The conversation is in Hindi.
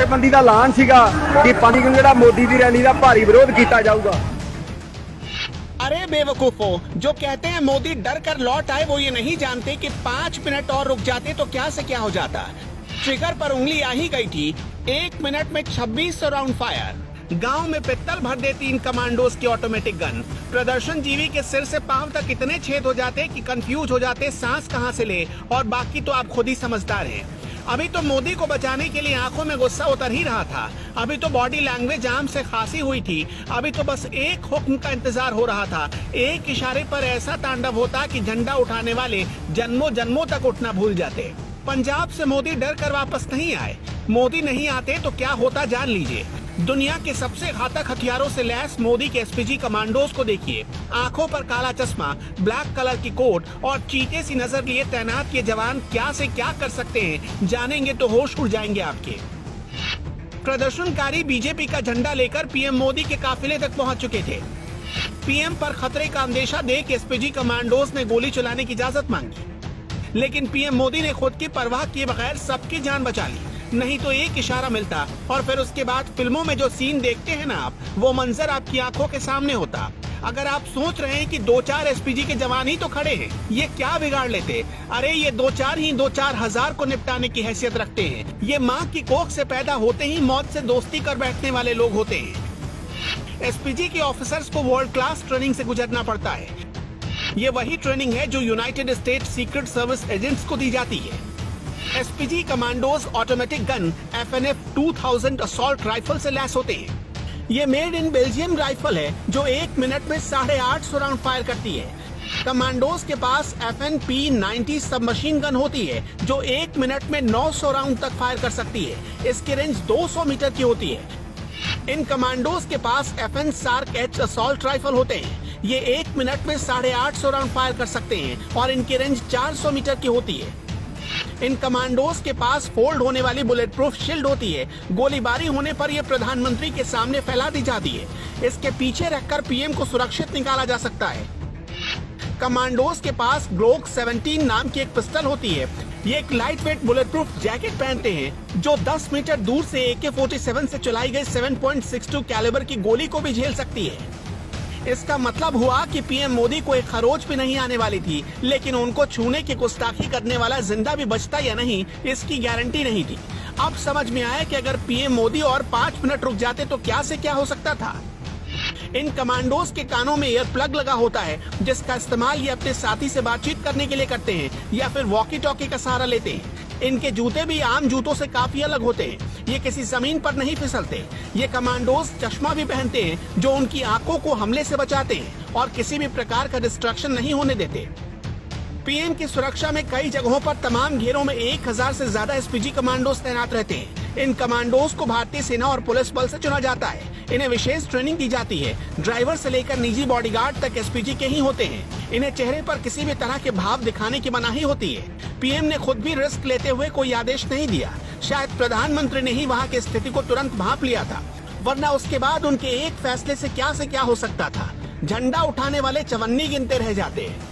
जथेबंदी का ऐलान सीगा कि पानीगंज जिहड़ा मोदी की रैली का भारी विरोध किया जाऊगा। अरे बेवकूफो, जो कहते हैं मोदी डर कर लौट आए, वो ये नहीं जानते कि 5 मिनट और रुक जाते तो क्या से क्या हो जाता। ट्रिगर पर उंगली आ ही गई थी। 1 मिनट में 2600 राउंड फायर। गांव में पित्तल भर देती इन कमांडोज की ऑटोमेटिक गन। प्रदर्शन जीवी के सिर से पांव तक इतने छेद हो जाते कि कंफ्यूज हो जाते सांस कहां से ले, और बाकी तो आप खुद ही समझदार हैं। अभी तो मोदी को बचाने के लिए आंखों में गुस्सा उतर ही रहा था। अभी तो बॉडी लैंग्वेज जाम से खांसी हुई थी। अभी तो बस एक हुक्म का इंतजार हो रहा था। एक इशारे पर ऐसा तांडव होता कि झंडा उठाने वाले जन्मों जन्मों तक उठना भूल जाते। पंजाब से मोदी डर कर वापस नहीं आए। मोदी नहीं आते तो क्या होता जान लीजिए। दुनिया के सबसे घातक हथियारों से लैस मोदी के एसपीजी कमांडोज को देखिए। आंखों पर काला चश्मा, ब्लैक कलर की कोट और चीते सी नजर लिए तैनात ये जवान क्या से क्या कर सकते हैं, जानेंगे तो होश उड़ जाएंगे आपके। प्रदर्शनकारी बीजेपी का झंडा लेकर पीएम मोदी के काफिले तक पहुंच चुके थे। पीएम पर खतरे का अंदेशा देख एसपीजी कमांडोज ने गोली चलाने की इजाजत मांगी, लेकिन पीएम मोदी ने खुद की परवाह किए बगैर सबकी जान बचा ली। नहीं तो एक इशारा मिलता और फिर उसके बाद फिल्मों में जो सीन देखते हैं ना आप, वो मंजर आपकी आंखों के सामने होता। अगर आप सोच रहे हैं कि 2-4 एसपीजी के जवान ही तो खड़े हैं, ये क्या बिगाड़ लेते? अरे ये 2-4 ही 2-4 हजार को निपटाने की हैसियत रखते हैं। ये माँ की कोख से पैदा होते ही मौत से दोस्ती कर बैठने वाले लोग होते हैं। एसपीजी के ऑफिसर्स को वर्ल्ड क्लास ट्रेनिंग से गुजरना पड़ता है। ये वही ट्रेनिंग है जो United state secret service agents को दी जाती है। SPG commandos automatic gun FNF 2000 assault rifle से लैस होते हैं। ये मेड इन बेल्जियम राइफल है जो 1 मिनट में 850 राउंड फायर करती है। कमांडोज के पास FNP-90 सबमशीन गन होती है जो 1 मिनट में 900 राउंड तक फायर कर सकती है। इसकी रेंज 200 मीटर की होती है। इन कमांडोज के पास FN SARC H assault rifle होते हैं। ये 1 मिनट में 850 राउंड फायर कर सकते हैं और इनकी रेंज 400 मीटर की होती है। इन कमांडोज के पास फोल्ड होने वाली बुलेट प्रूफ शील्ड होती है। गोलीबारी होने पर यह प्रधानमंत्री के सामने फैला दी जाती है। इसके पीछे रखकर पीएम को सुरक्षित निकाला जा सकता है। कमांडोज के पास ग्लोक 17 नाम की एक पिस्टल होती है। ये एक light weight bullet proof jacket पहनते हैं जो 10 मीटर दूर से AK-47 से चलाई गई 7.62 कैलिबर की गोली को भी झेल सकती है। इसका मतलब हुआ कि पीएम मोदी को एक खरोच भी नहीं आने वाली थी, लेकिन उनको छूने की गुस्ताखी करने वाला जिंदा भी बचता या नहीं, इसकी गारंटी नहीं थी। अब समझ में आया कि अगर पीएम मोदी और 5 मिनट रुक जाते तो क्या से क्या हो सकता था। इन कमांडोज के कानों में ईयर प्लग लगा होता है जिसका इस्तेमाल ये अपने साथी से बातचीत करने के लिए करते हैं या फिर वॉकी टॉकी का सहारा लेते हैं। इनके जूते भी आम जूतों से काफी अलग होते हैं। ये किसी जमीन पर नहीं फिसलते। ये कमांडोज चश्मा भी पहनते हैं जो उनकी आंखों को हमले से बचाते हैं और किसी भी प्रकार का डिस्ट्रैक्शन नहीं होने देते। पीएम की सुरक्षा में कई जगहों पर तमाम घेरों में 1000 से ज्यादा एसपीजी कमांडोज तैनात रहते हैं। इन कमांडोज को भारतीय सेना और पुलिस बल से चुना जाता है। इन्हें विशेष ट्रेनिंग दी जाती है। ड्राइवर से लेकर निजी बॉडीगार्ड तक एसपीजी के ही होते हैं। इन्हें चेहरे पर किसी भी तरह के भाव दिखाने की मनाही होती है। पीएम ने खुद भी रिस्क लेते हुए कोई आदेश नहीं दिया। शायद प्रधानमंत्री ने ही वहाँ की स्थिति को तुरंत भांप लिया था, वरना उसके बाद उनके एक फैसले से क्या हो सकता था। झंडा उठाने वाले चवन्नी गिनते रह जाते हैं।